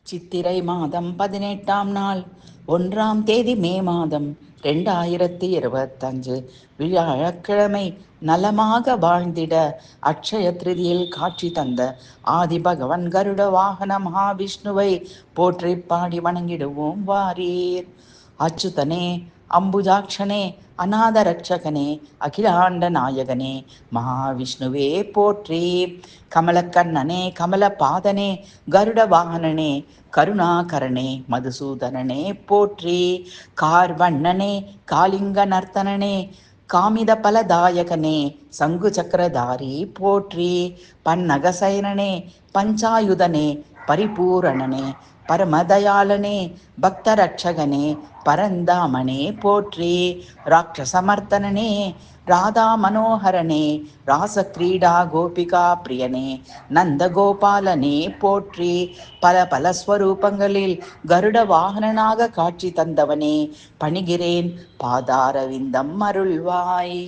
சித்திரை மாதம் 18ஆம் நாள் 1ஆம் தேதி மே மாதம் 2025 வியாழக்கிழமை. நலமாக வாழ்ந்திட அட்சய திருதியில் காட்சி தந்த ஆதி பகவன் கருட வாகன மகாவிஷ்ணுவை போற்றி பாடி வணங்கிடுவோம் வாரீர். அச்சுதனே, அம்புஜாட்சனே, அநாத ரட்சகனே, அகிலாண்ட நாயகனே, மகாவிஷ்ணுவே போற்றி. கமலக்கண்ணனே, கமல பாதனே, கருட வாகனனே, கருணாகரனே, மதுசூதனனே போற்றி. கார்வண்ணனே, காளிங்க நர்த்தனனே, காமித பலதாயகனே, சங்கு சக்கரதாரி போற்றி. பன்னகசயனனே, பஞ்சாயுதனே, பரிபூரணனே, பரமதயாளனே, பக்தரட்சகனே, பரந்தாமனே போற்றி. ராட்சசமர்த்தனனே, ராதா மனோகரனே, ராசக்கிரீடா கோபிகா பிரியனே, நந்த கோபாலனே போற்றி. பல பல ஸ்வரூபங்களில் கருட வாகனனாக காட்சி தந்தவனே, பணிகிறேன் பாதாரவிந்தம் அருள்வாய்.